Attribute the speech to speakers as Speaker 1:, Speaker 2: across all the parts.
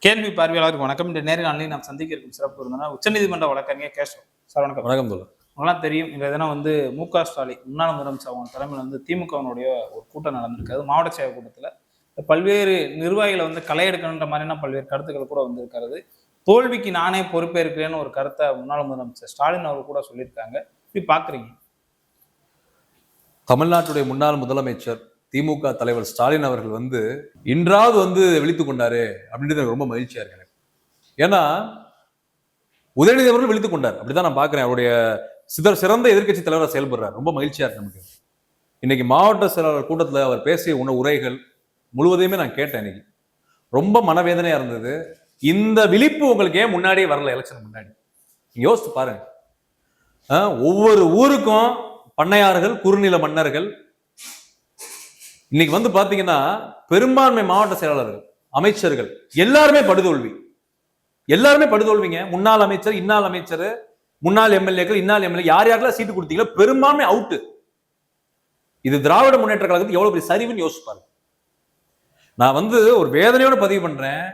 Speaker 1: கேள்வி பார்வையாளருக்கு வணக்கம். இந்த நேர்காணலில் நாம் சந்திக்க இருக்கும் சிறப்பு விருந்தினர் உச்சநீதிமன்ற வழக்கறிஞர் கேசவ் சார். வணக்கம்.
Speaker 2: வணக்கம் தோழர்.
Speaker 1: உங்களாம் தெரியும், இந்த தினம் மு.க. ஸ்டாலின் முன்னாள் முதலமைச்சர் அவங்க தலைமையில் திமுகவினுடைய ஒரு கூட்டம் நடந்திருக்காது. மாவட்ட செயலர் கூட்டத்தில் பல்வேறு நிர்வாகிகளை களை எடுக்கணுன்ற மாதிரியான பல்வேறு கருத்துக்கள் கூட வந்திருக்கிறது. தோல்விக்கு நானே பொறுப்பேற்கிறேன்னு ஒரு கருத்தை முன்னாள் முதலமைச்சர் ஸ்டாலின் அவர் கூட சொல்லியிருக்காங்க. இப்படி பாக்குறீங்க?
Speaker 2: தமிழ்நாட்டுடைய முன்னாள் முதலமைச்சர் திமுக தலைவர் ஸ்டாலின் அவர்கள் இன்றாவது விழித்துக் கொண்டாரு அப்படின்றது எனக்கு ரொம்ப மகிழ்ச்சியா இருக்கு எனக்கு. ஏன்னா உதயநிதி அவர்கள் விழித்துக் கொண்டார், அப்படிதான் நான் பாக்குறேன். அவருடைய சிறந்த எதிர்கட்சி தலைவராக செயல்படுறார். ரொம்ப மகிழ்ச்சியா இருக்கு நமக்கு. இன்னைக்கு மாவட்ட செயலாளர் கூட்டத்தில் அவர் பேசிய உரைகள் முழுவதையுமே நான் கேட்டேன். இன்னைக்கு ரொம்ப மனவேதனையா இருந்தது. இந்த விழிப்பு உங்களுக்கு ஏன் முன்னாடியே வரல? எலெக்ஷன் முன்னாடி நீங்க யோசித்து பாருங்க. ஒவ்வொரு ஊருக்கும் பண்ணையார்கள், குறுநில மன்னர்கள், இன்னைக்கு பாத்தீங்கன்னா பெரும்பான்மை மாவட்ட செயலாளர்கள், அமைச்சர்கள் எல்லாருமே படுதோல்விங்க. முன்னாள் அமைச்சர், இன்னாள் அமைச்சர், முன்னாள் எம்எல்ஏக்கள், இன்னாள் எம்எல்ஏ, யார் யாருக்கெல்லாம் சீட்டு கொடுத்தீங்களோ பெரும்பான்மை அவுட்டு. இது திராவிட முன்னேற்ற கழகத்துக்கு எவ்வளவு பெரிய சரிவுன்னு யோசிப்பாரு. நான் ஒரு வேதனையோட பதிவு பண்றேன்.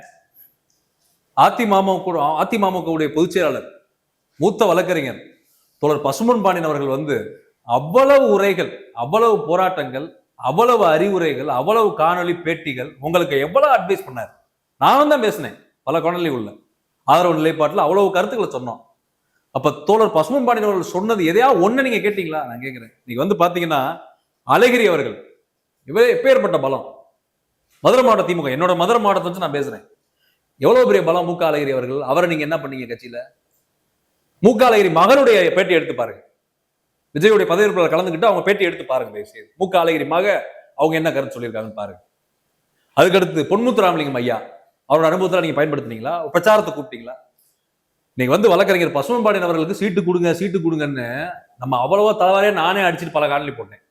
Speaker 2: அதிமுகவுடைய பொதுச் செயலாளர், மூத்த வழக்கறிஞர் தோழர் பசும்பொன் பாண்டியன் அவர்கள் அவ்வளவு உரைகள், அவ்வளவு போராட்டங்கள், அவ்வளவு அறிவுரைகள், அவ்வளவு காணொலி பேட்டிகள், உங்களுக்கு எவ்வளவு அட்வைஸ் பண்ணார். நான் தான் பேசினேன் பல காணொலி உள்ள ஆதரவு நிலைப்பாட்டில் அவ்வளவு கருத்துக்களை சொன்னோம். அப்ப தோழர் பசும்பொன் பாண்டியன் அவர்கள் சொன்னது எதையாவது ஒண்ணு நீங்க கேட்டீங்களா? நான் கேட்கிறேன். நீங்க பாத்தீங்கன்னா அழகிரி அவர்கள் எப்பேற்பட்ட பலம். மதுரை மாவட்ட திமுக, என்னோட மதுரை மாவட்டத்தை நான் பேசுறேன். எவ்வளவு பெரிய பலம் மு.க. அழகிரி அவர்கள். அவரை நீங்க என்ன பண்ணீங்க கட்சியில? மு.க. அழகிரி மகனுடைய பேட்டி எடுத்து பாருங்க. விஜயுடைய பதவியேற்பில் கலந்துக்கிட்டு அவங்க பேட்டி எடுத்து பாருங்க. மு.க. அழகிரி மக அவங்க என்ன கருத்து சொல்லியிருக்காங்கன்னு பாருங்க. அதுக்கடுத்து பொன்முத்துராமலிங்கம் ஐயா, அவரோட அனுபவத்தில் நீங்க பயன்படுத்தினீங்களா? பிரச்சாரத்தை கூப்பிட்டீங்களா? நீங்க வழக்கறிஞர் பசும்பொன் பாண்டியன் அவர்களுக்கு சீட்டு கொடுங்கன்னு நம்ம அவ்வளவா தலைவரையே நானே அடிச்சுட்டு பல காணொலி போட்டேன்.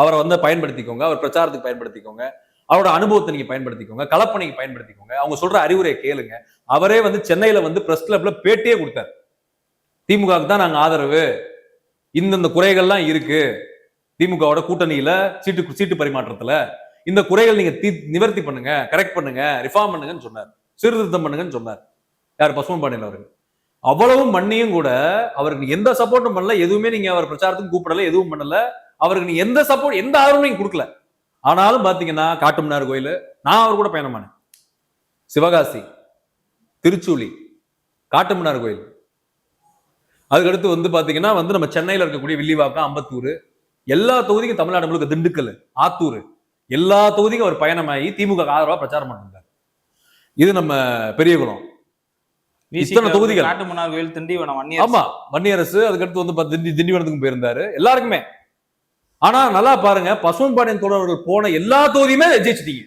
Speaker 2: அவரை பயன்படுத்திக்கோங்க, அவர் பிரச்சாரத்துக்கு பயன்படுத்திக்கோங்க, அவரோட அனுபவத்தை நீங்க பயன்படுத்திக்கோங்க, கலப்பணிக்கு பயன்படுத்திக்கோங்க, அவங்க சொல்ற அறிவுரையை கேளுங்க. அவரே சென்னையில பிரஸ் கிளப்ல பேட்டியே கொடுத்தார். திமுகவுக்கு தான் நாங்க ஆதரவு, இந்த குறைகள்லாம் இருக்கு திமுகவோட கூட்டணியில, சீட்டு பரிமாற்றத்துல இந்த குறைகள் நீங்க நிவர்த்தி பண்ணுங்க, கரெக்ட் பண்ணுங்க, ரிஃபார்ம் பண்ணுங்கன்னு சொன்னார், சீர்திருத்தம் பண்ணுங்கன்னு சொன்னார். யார்? பசும்பொன் பாண்டியன் அவர்கள். அவ்வளவும் மண்ணியும் கூட அவருக்கு எந்த சப்போர்ட்டும் பண்ணல, எதுவுமே நீங்க அவர் பிரச்சாரத்துக்கு கூப்பிடல, எதுவும் பண்ணல, அவருக்கு நீங்க எந்த சப்போர்ட், எந்த ஆதரவும் நீங்க கொடுக்கல. ஆனாலும் பாத்தீங்கன்னா காட்டுமன்னார் கோயில் நான் அவர் கூட பயணமானேன். சிவகாசி, திருச்சூலி, காட்டுமன்னார் கோயில், அதுக்கடுத்து பாத்தீங்கன்னா நம்ம சென்னையில இருக்கக்கூடிய வில்லிவாக்கம், அம்பத்தூர், எல்லா தொகுதிக்கும், தமிழ்நாடு முழுக்க திண்டுக்கல், ஆத்தூர், எல்லா தொகுதிக்கும் அவர் பயணமாகி திமுக ஆதரவா பிரச்சாரம் பண்ணிருந்தார். இது நம்ம பெரியகுளம், இத்தனை தொகுதிகள்,
Speaker 1: காட்டுமன்னார் கோயில், திண்டிவனம்,
Speaker 2: ஆமா வன்னியரசு, அதுக்கடுத்து திண்டிவனத்துக்கும் போயிருந்தாரு, எல்லாருக்குமே. ஆனா நல்லா பாருங்க, பசும்பொன் பாண்டியன் தோழர்கள் போன எல்லா தொகுதியுமே ஜெயிச்சிட்டீங்க.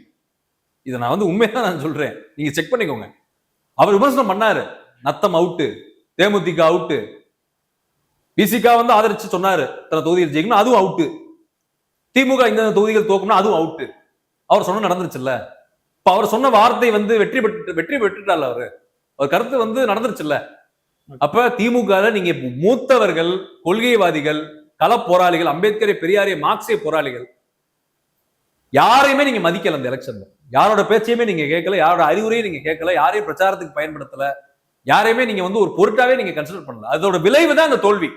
Speaker 2: இதை நான் உண்மையா நான் சொல்றேன், நீங்க செக் பண்ணிக்கோங்க. அவர் விமர்சனம் பண்ணாரு, நத்தம் அவுட்டு, தேமுதிக அவுட்டு, பிசிக ஆதரிச்சு சொன்னாரு தன தொகுதியில் ஜெயிக்கணும், அதுவும் அவுட்டு. திமுக இந்த தொகுதிகள் தோக்கணும், அதுவும் அவுட்டு. அவர் சொன்ன நடந்துருச்சுல்ல. இப்ப அவர் சொன்ன வார்த்தை வெற்றி பெற்றுட்டார். அவர் கருத்து நடந்துருச்சுல்ல. அப்ப திமுக நீங்க மூத்தவர்கள், கொள்கைவாதிகள், கள போராளிகள், அம்பேத்கரை, பெரியாரிய, மார்க்சிய போராளிகள் யாரையுமே நீங்க மதிக்கல. அந்த எலெக்ஷன்ல யாரோட பேச்சையுமே நீங்க கேட்கல, யாரோட அறிவுரையும் நீங்க கேட்கல, யாரையும் பிரச்சாரத்துக்கு பயன்படுத்தல, யாரையுமே நீங்க ஒரு பொருட்டாவே நீங்க கன்சிடர் பண்ணல. அதோட விளைவு தான் இந்த தோல்வி.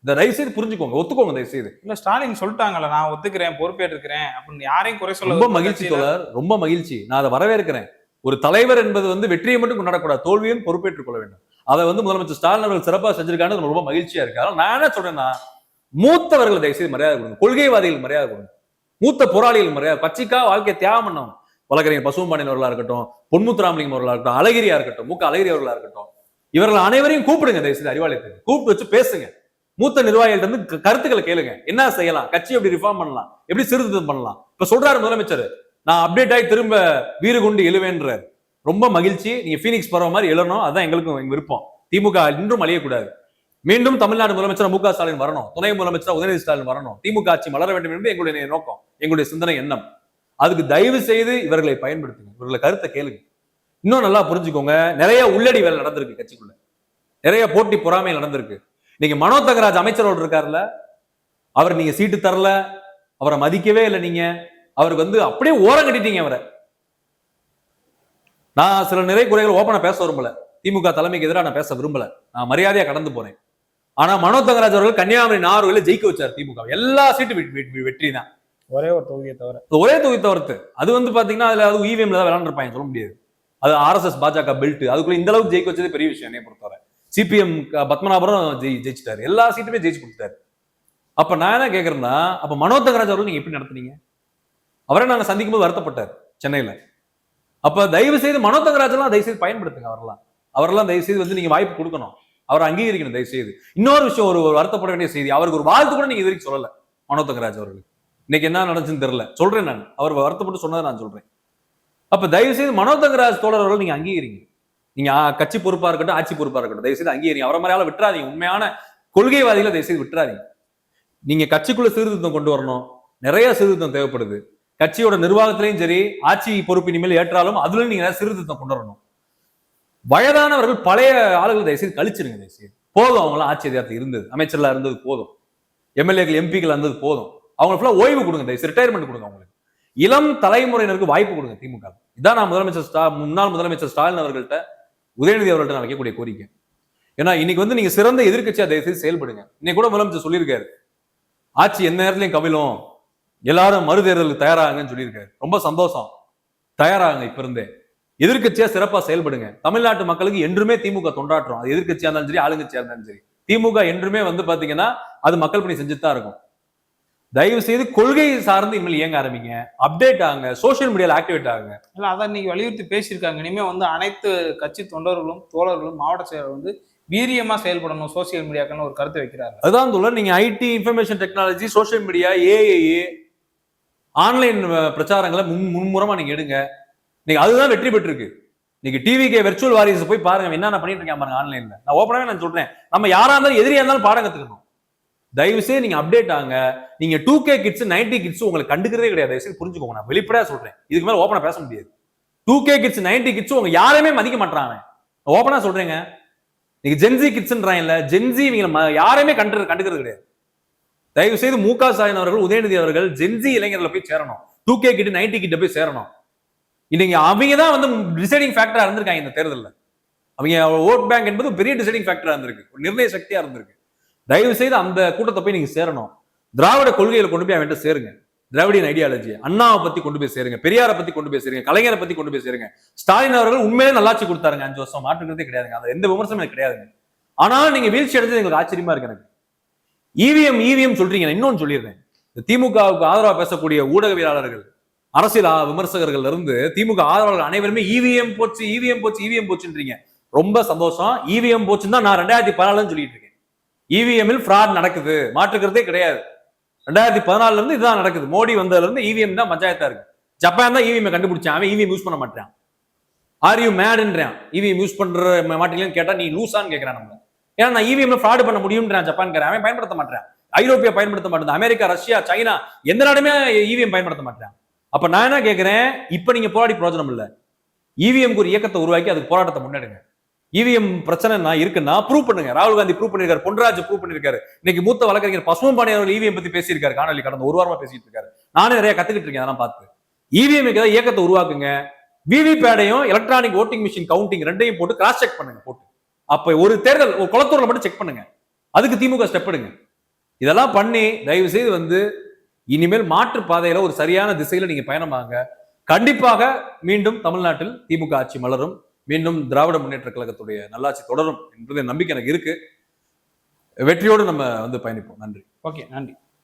Speaker 2: இந்த தயவு செய்து புரிஞ்சுக்கோங்க, ஒத்துக்கோங்க தயவு செய்து.
Speaker 1: இல்ல ஸ்டாலின் சொல்லிட்டாங்கல்ல, நான் ஒத்துக்கிறேன், பொறுப்பேற்றிருக்கிறேன் அப்படின்னு யாரையும் குறை சொல்ல.
Speaker 2: ரொம்ப மகிழ்ச்சி தோழர், ரொம்ப மகிழ்ச்சி. நான் அதை வரவேற்கிறேன். ஒரு தலைவர் என்பது வெற்றியை மட்டும் கொண்டாடக்கூடாது, தோல்வியும் பொறுப்பேற்றுக் கொள்ள வேண்டும். அதை முதலமைச்சர் ஸ்டாலின் அவர்கள் சிறப்பாக செஞ்சிருக்காங்க, ரொம்ப மகிழ்ச்சியா இருக்கு. ஆனால் நான் என்ன சொல்றேன்னா, மூத்தவர்கள் தயவு செய்து மரியாதை கொடுங்க, கொள்கைவாதிகள் மரியாதை கொடுங்க, மூத்த போராளிகள் மரியாதை, பச்சைக்கா வாழ்க்கை தியாகம் பண்ணணும். வழக்கறிஞர் பசும்பொன் பாண்டியன் அவர்களா இருக்கட்டும், பொன்முத்துராமலிங்கம் அவர்களா இருக்கட்டும், அழகிரியா இருக்கட்டும், மு.க. அழகிரி அவர்களா இருக்கட்டும், இவர்கள் அனைவரையும் கூப்பிடுங்க, தயவு செய்து அறிவாலயத்துக்கு கூப்பிட்டு வச்சு பேசுங்க. மூத்த நிர்வாகிகள் கருத்துக்களை கேளுங்க. என்ன செய்யலாம், கட்சி எப்படி ரிஃபார்ம் பண்ணலாம், எப்படி சீர்திருத்தம் பண்ணலாம். இப்ப சொல்றாரு முதலமைச்சர், நான் அப்டேட் ஆகி திரும்ப வீறு கொண்டு எழுவேன்றார். ரொம்ப மகிழ்ச்சி. நீங்க பீனிக்ஸ் பரவ மாதிரி எழணும், அதான் எங்களுக்கும் விருப்பம். திமுக இன்றும் அழியக்கூடாது. மீண்டும் தமிழ்நாடு முதலமைச்சர் மு.க. ஸ்டாலின் வரணும், துணை முதலமைச்சர் உதயநிதி ஸ்டாலின் வரணும், திமுக ஆட்சி மலர வேண்டும் என்பது எங்களுடைய நோக்கம், எங்களுடைய சிந்தனை, எண்ணம். அதுக்கு தயவு செய்து இவர்களை பயன்படுத்துங்க, இவர்களை கருத்தை கேளுங்க. இன்னும் நல்லா புரிஞ்சுக்கோங்க, நிறைய உள்ளடி வேலை நடந்திருக்கு கட்சிக்குள்ள, நிறைய போட்டி பொறாமை நடந்திருக்கு. நீங்க மனோ தங்கராஜ் அமைச்சரோடு இருக்காருல்ல, அவர் நீங்க சீட்டு தரல, அவரை மதிக்கவே இல்லை, நீங்க அவருக்கு அப்படியே ஓரம் கட்டிட்டீங்க அவரை. நான் சில நிறை குறைகள் ஓப்பனா பேச விரும்பல, திமுக தலைமைக்கு எதிராக நான் பேச விரும்பல, நான் மரியாதையா கடந்து போறேன். ஆனா மனோ தங்கராஜ் அவர்கள் கன்னியாகுமரி நாகர்கோவில ஜெயிக்க வச்சார் திமுக. எல்லா சீட்டு வெற்றி தான்,
Speaker 1: ஒரே ஒரு தொகுதியை தவிர.
Speaker 2: ஒரே தொகுதி தவிர்த்து. அது வந்து பாத்தீங்கன்னா அதுல அது இவிஎம்ல தான் விளையாண்டுருப்பாங்க, சொல்ல முடியாது. அது RSS பாஜக பெல்ட், அதுக்குள்ள இந்த அளவுக்கு ஜெயிக்க வச்சது பெரிய விஷயம் என்னை பொறுத்தவரை. சிபிஎம் பத்மநாபரம் ஜெயிச்சிட்டாரு, எல்லா சீட்டுமே ஜெயிச்சு கொடுத்தாரு. அப்ப நான் என்ன கேக்குறேன்னா, அப்ப மனோ தங்கராஜ் அவர்கள் நீங்க எப்படி நடத்துனீங்க? அவரை நாங்க சந்திக்கும் போது வருத்தப்பட்டார் சென்னையில. அப்ப தயவு செய்து மனோ தங்கராஜ் எல்லாம் தயவு செய்து பயன்படுத்துங்க. அவரெல்லாம் தயவு செய்து வந்து நீங்க வாய்ப்பு கொடுக்கணும், அவரை அங்கீகரிக்கணும் தயவு செய்து. இன்னொரு விஷயம், ஒரு வருத்தப்பட வேண்டிய செய்தி, அவருக்கு ஒரு வாழ்த்து கூட நீங்க இது வரைக்கும் சொல்லல மனோ தங்கராஜ் அவர்களுக்கு. இன்னைக்கு என்ன நடந்துச்சுன்னு தெரியல, சொல்றேன் நான், அவர் வருத்தப்பட்டு சொன்னதை நான் சொல்றேன். அப்ப தயவு செய்து மனோ தங்கராஜ் தோழர் அவர்கள் நீங்க அங்கீகரிங்க. நீங்க கட்சி பொறுப்பா இருக்கட்டும், ஆட்சி பொறுப்பா இருக்கட்டும், தயவு செய்து அங்கீகரிங்க. அவரை மாதிரியால விட்டுறாதீங்க, உண்மையான கொள்கைவாதிகளை தயவு செய்து விட்டுறாதீங்க. நீங்க கட்சிக்குள்ள சீர்திருத்தம் கொண்டு வரணும், நிறைய சீர்திருத்தம் தேவைப்படுது. கட்சியோட நிர்வாகத்திலையும் சரி, ஆட்சி பொறுப்பு இனிமேல் ஏற்றாலும் அதுலயும் நீங்க சீர்திருத்தம் கொண்டு வரணும். வயதானவர்கள் பழைய ஆளுகள் தயவுசெய்து கழிச்சிருங்க, தயவுசெய்து போதும். அவங்களாம் ஆட்சி அதிகாரத்தில் இருந்தது, அமைச்சர்லாம் இருந்தது போதும், எம்எல்ஏக்கள் எம்பிக்கள் இருந்தது போதும். அவங்களுக்கு ஃபுல்லா ஓய்வு கொடுங்க, தயவுசெய்து ரிட்டையர்மெண்ட் கொடுங்க. அவங்களுக்கு இளம் தலைமுறையினருக்கு வாய்ப்பு கொடுங்க திமுக. இதான் நான் முன்னாள் முதலமைச்சர் ஸ்டாலின் அவர்கள்ட்ட, உதயநிதி அவர்கள்ட்ட நான் வைக்கக்கூடிய கோரிக்கை. ஏன்னா இன்னைக்கு வந்து நீங்க சிறந்த எதிர்க்கட்சியா தயவுசெய்து செயல்படுங்க. இன்னைக்கு கூட முதலமைச்சர் சொல்லியிருக்காரு, ஆட்சி எந்த நேரத்திலையும் கவிழும், எல்லாரும் மறு தேர்தலுக்கு தயாராகுங்கன்னு சொல்லியிருக்காரு. ரொம்ப சந்தோஷம், தயாராகுங்க இப்ப இருந்தே. எதிர்க்கட்சியா சிறப்பா செயல்படுங்க. தமிழ்நாட்டு மக்களுக்கு என்றுமே திமுக தொண்டாற்றும், அது எதிர்க்கட்சியா இருந்தாலும் சரி, ஆளுங்கட்சியா இருந்தாலும் சரி. திமுக என்றுமே வந்து பாத்தீங்கன்னா அது மக்கள் பணி செஞ்சுட்டு தான் இருக்கும். தயவு செய்து கொள்கை சார்ந்து இனிமேல் இயங்க ஆரம்பிங்க, அப்டேட் ஆகுங்க, சோசியல் மீடியால ஆக்டிவேட் ஆகுங்க.
Speaker 1: இல்ல அதான் இன்னைக்கு வலியுறுத்தி பேசியிருக்காங்க. இனிமே வந்து அனைத்து கட்சி தொண்டர்களும் தோழர்களும் மாவட்ட செயலர் வந்து வீரியமா செயல்படணும் சோசியல் மீடியாக்குன்னு ஒரு கருத்து வைக்கிறாங்க.
Speaker 2: அதுதான் சொல்ல, நீங்க IT, information technology, social media, AI, online பிரச்சாரங்களை முன்முறமா நீங்க எடுங்க. நீங்க அதுதான் வெற்றி பெற்றிருக்கு. இன்னைக்கு டிவிகே வெர்ச்சுவல் வாரியர்ஸ் போய் பாருங்க, என்னென்ன பண்ணிட்டு இருக்காங்க பாருங்க ஆன்லைன்ல. நான் ஓப்பனாவே நான் சொல்றேன், நம்ம யாரா இருந்தாலும் எதிரியா இருந்தாலும் பாடம் கத்துக்கணும். தயவு செய்து நீங்க அப்டேட் ஆங்க. நீங்க 2K கிட்ஸ் 90 கிட்ஸ் உங்களுக்கு கண்டுக்கிறதே கிடையாது, தயவு செய்து புரிஞ்சுக்கோங்க. நான் வெளிப்படையா சொல்றேன், இதுக்கு மேல ஓப்பனா பேச முடியாது. 2K கிட்ஸ் 90 கிட்ஸ் உங்க யாரையுமே மதிக்க மாட்டாங்க, ஓப்பனா சொல்றேங்க. நீங்க ஜென்சி கிட்ஸ்ன்றாங்கல்ல, ஜென்சி இவங்க யாரையுமே கண்டுக்கிறது கிடையாது. தயவு செய்து முக ஸ்டாலின் அவர்கள், உதயநிதி அவர்கள் ஜென்சி இளைஞர்களை போய் சேரணும், 2K கிட்ட 90 கிட்ட போய் சேரணும். இன்னைக்கு அவங்க தான் வந்து டிசைடிங் ஃபேக்டரா இருந்திருக்காங்க இந்த தேர்தலில். அவங்க ஓட் பேங்க் என்பது பெரிய டிசைடிங் ஃபேக்டரா இருந்திருக்கு, ஒரு நிர்ணய சக்தியா இருந்திருக்கு. தயவு செய்து அந்த கூட்டத்தை போய் நீங்க சேரணும். திராவிட கொள்கைகளை கொண்டு போய் அவன்கிட்ட சேருங்க. திராவிடியன் ஐடியாலஜி, அண்ணாவை பத்தி கொண்டு போய் சேருங்க, பெரியாரை பத்தி கொண்டு போய் சேருங்க, கலைஞரை பத்தி கொண்டு போய் சேருங்க. ஸ்டாலின் அவர்கள் உண்மையிலே நல்லாட்சி கொடுத்தாருங்க 5 வருஷம், மாற்றுக்கிறதே கிடையாதுங்க, அது எந்த விமர்சனமே கிடையாதுங்க. ஆனால் நீங்க வீழ்ச்சி அடைஞ்சது எங்களுக்கு ஆச்சரியமா இருக்கு. எனக்கு இவிஎம் சொல்றீங்க, இன்னொன்னு சொல்லிடுறேன். திமுகவுக்கு ஆதரவா பேசக்கூடிய ஊடகவியலாளர்கள், அரசியல் விமர்சகர்கள் இருந்து திமுக ஆதரவாளர்கள் அனைவருமே இவிஎம் போச்சுன்றீங்க. ரொம்ப சந்தோஷம். இவிஎம் போச்சுன்னு தான் நான் 2014 சொல்லிட்டு இருக்கேன். இவிஎம்மில் ஃப்ராட் நடக்குது, மாற்றுக்கிறதே கிடையாது. 2014 இருந்து இதுதான் நடக்குது. மோடி வந்ததுல இருந்து இவிஎம் தான் பஞ்சாயத்தா இருக்கு. ஜப்பான் தான் இவிஎம் கண்டுபிடிச்சான், அவன் இவிஎம் யூஸ் பண்ண மாட்டான். ஆர் யூ மேட்ன்றான், இவிஎம் யூஸ் பண்ற மாட்டீங்கன்னு கேட்டா நீ லூசான்னு கேட்கறான் நம்ம. ஏன்னா நான் இவிஎம்ல ஃப்ராட் பண்ண முடியும்ன்றான் ஜப்பான்காரன், அவன் பயன்படுத்த மாட்டான். ஐரோப்பியா பயன்படுத்த மாட்டேன், அமெரிக்கா, ரஷ்யா, சைனா எந்த நாடுமே இவிஎம் பயன்படுத்த மாட்டான். அப்ப நான் என்ன கேட்கிறேன், இப்ப நீங்க போராடி பிரயோஜனம் இல்ல. இவிஎம்க்கு ஒரு இயக்கத்தை உருவாக்கி அதுக்கு போராட்டத்தை முன்னெடுங்க. இவிஎம் பிரச்சனை இருக்குன்னா ப்ரூவ் பண்ணுங்க. ராகுல் காந்தி ப்ரூவ் பண்ணிருக்காரு, பொன்ராஜ் ப்ரூவ் பண்ணிருக்காரு. இன்னைக்கு மூத்த வழக்கறிஞர் பசுமன் பாண்டியன் அவர்கள் இவிஎம் பத்தி பேசியிருக்காரு, காணொலி கடந்த ஒரு வாரமா பேசிட்டு இருக்காரு. நானே நிறைய கத்துக்கிட்டு இருக்கேன் அதெல்லாம் பார்த்து. இவிஎம் இயக்கத்தை உருவாக்குங்க. விவிபேடையும் எலக்ட்ரானிக் ஓட்டிங் மிஷின் கவுண்டிங் ரெண்டையும் போட்டு கிராஸ் செக் பண்ணுங்க. போட்டு அப்ப ஒரு தேர்தல் ஒரு குளத்தூர்ல மட்டும் செக் பண்ணுங்க, அதுக்கு திமுக ஸ்டெப் எடுங்க. இதெல்லாம் பண்ணி தயவு செய்து வந்து இனிமேல் மாற்று பாதையில ஒரு சரியான திசையில நீங்க பயணமாங்க. கண்டிப்பாக மீண்டும் தமிழ்நாட்டில் திமுக ஆட்சி மலரும், மீண்டும் திராவிட முன்னேற்ற கழகத்துடைய நல்லாட்சி தொடரும் என்பது நம்பிக்கை எனக்கு இருக்கு. வெற்றியோடு நம்ம வந்து பயணிப்போம். நன்றி.
Speaker 1: ஓகே, நன்றி.